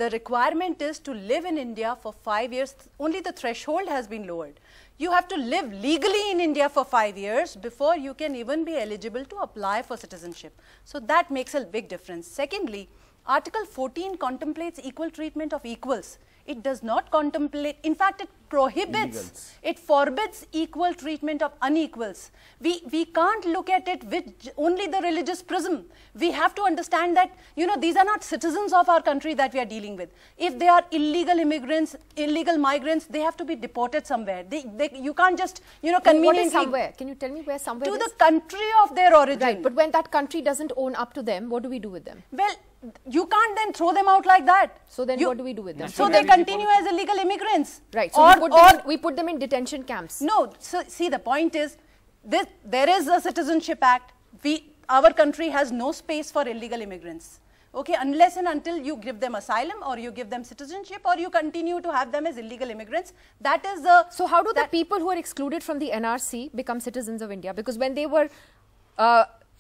the requirement is to live in India for 5 years. Only the threshold has been lowered. You have to live legally in India for 5 years before you can even be eligible to apply for citizenship. So that makes a big difference. Secondly, Article 14 contemplates equal treatment of equals. It does not contemplate, in fact, it prohibits, it forbids equal treatment of unequals. We can't look at it with only the religious prism. We have to understand that, you know, these are not citizens of our country that we are dealing with. If they are illegal immigrants, illegal migrants, they have to be deported somewhere. You can't just, you know, conveniently... What is somewhere? Can you tell me where somewhere is? To the country of their origin. Right, but when that country doesn't own up to them, what do we do with them? Well, you can't then throw them out like that. So then what do we do with them? So they continue as illegal immigrants. Right. So we put them in detention camps. No. So see, the point is, there is a Citizenship Act. Our country has no space for illegal immigrants. Okay, unless and until you give them asylum or you give them citizenship or you continue to have them as illegal immigrants. That is the... So how do the people who are excluded from the NRC become citizens of India? Because when they were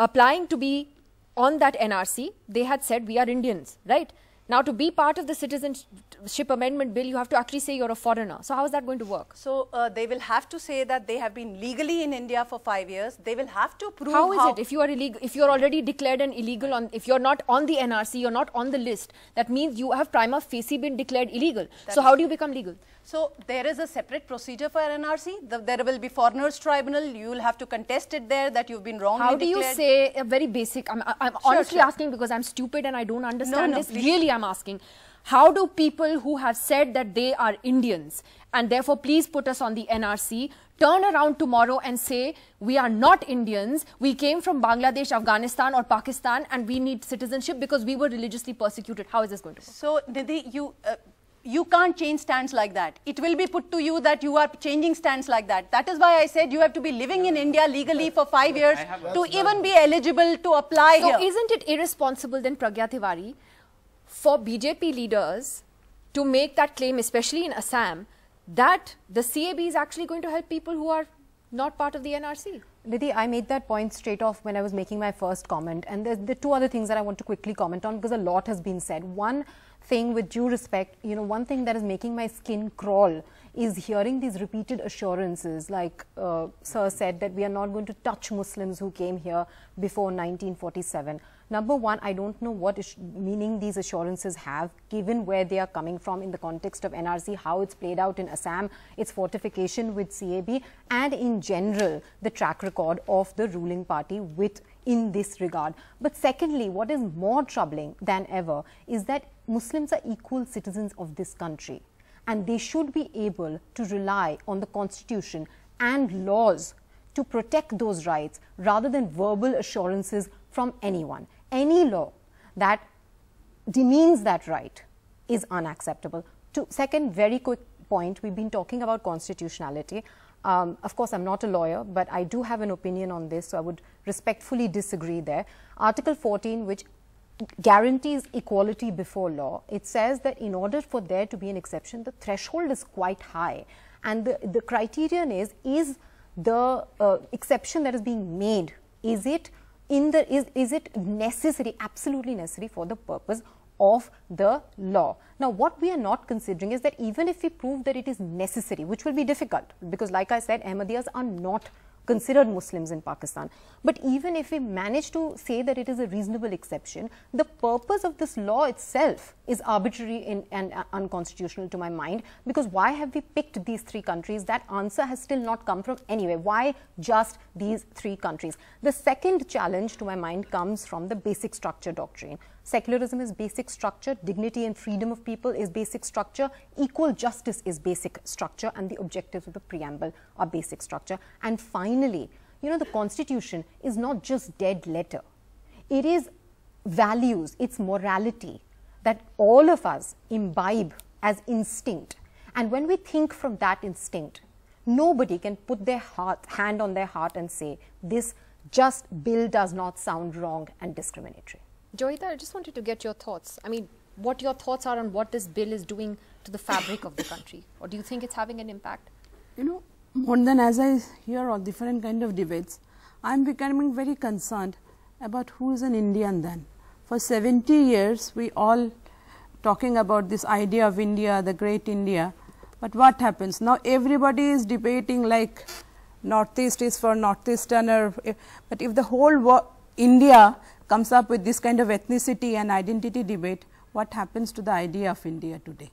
applying to be on that NRC, they had said we are Indians, right? Now to be part of the Citizenship Amendment Bill, you have to actually say you're a foreigner. So how is that going to work? So they will have to say that they have been legally in India for 5 years. They will have to prove how is it if you are illegal, if you're already declared an illegal, if you're not on the NRC, you're not on the list, that means you have prima facie been declared illegal. So how do you become legal? So there is a separate procedure for NRC. There will be foreigners tribunal. You will have to contest it there that you've been wrongly declared. How do you say a very basic, I'm honestly asking because I'm stupid and I don't understand this. Please. Really, I'm asking. How do people who have said that they are Indians and therefore please put us on the NRC turn around tomorrow and say we are not Indians, we came from Bangladesh, Afghanistan or Pakistan and we need citizenship because we were religiously persecuted? How is this going to work? So Nidhi, you can't change stands like that. It will be put to you that you are changing stands like that. That is why I said you have to be living in India legally for 5 years to even be eligible to apply here. So isn't it irresponsible then, Pragya Tiwari, for BJP leaders to make that claim, especially in Assam, that the CAB is actually going to help people who are not part of the NRC? Nidhi, I made that point straight off when I was making my first comment, and there are two other things that I want to quickly comment on because a lot has been said. One thing, with due respect, you know, one thing that is making my skin crawl is hearing these repeated assurances, like Sir said, that we are not going to touch Muslims who came here before 1947. Number one, I don't know what meaning these assurances have, given where they are coming from in the context of NRC, how it's played out in Assam, its fortification with CAB, and in general, the track record of the ruling party in this regard. But secondly, what is more troubling than ever is that Muslims are equal citizens of this country, and they should be able to rely on the constitution and laws to protect those rights rather than verbal assurances from anyone. Any law that demeans that right is unacceptable. Second, very quick point, we've been talking about constitutionality. Of course, I'm not a lawyer, but I do have an opinion on this, so I would respectfully disagree there. Article 14, which guarantees equality before law, it says that in order for there to be an exception, the threshold is quite high. And the criterion is the exception that is being made, is it necessary, absolutely necessary for the purpose of the law? Now, what we are not considering is that even if we prove that it is necessary, which will be difficult, because like I said, Ahmadiyyas are not considered Muslims in Pakistan. But even if we manage to say that it is a reasonable exception, the purpose of this law itself is arbitrary and unconstitutional to my mind, because why have we picked these three countries? That answer has still not come from anywhere. Why just these three countries? The second challenge to my mind comes from the basic structure doctrine. Secularism is basic structure, dignity and freedom of people is basic structure, equal justice is basic structure, and the objectives of the preamble are basic structure. And finally, you know, the constitution is not just dead letter. It is values, it's morality that all of us imbibe as instinct. And when we think from that instinct, nobody can put their hand on their heart and say, this just bill does not sound wrong and discriminatory. Joyita, I just wanted to get your thoughts. I mean, what your thoughts are on what this bill is doing to the fabric of the country, or do you think it's having an impact? You know, more than as I hear all different kind of debates, I'm becoming very concerned about who is an Indian then. For 70 years, we all talking about this idea of India, the great India. But what happens? Now everybody is debating like Northeast is for Northeasterner, but if the whole India comes up with this kind of ethnicity and identity debate, what happens to the idea of India today?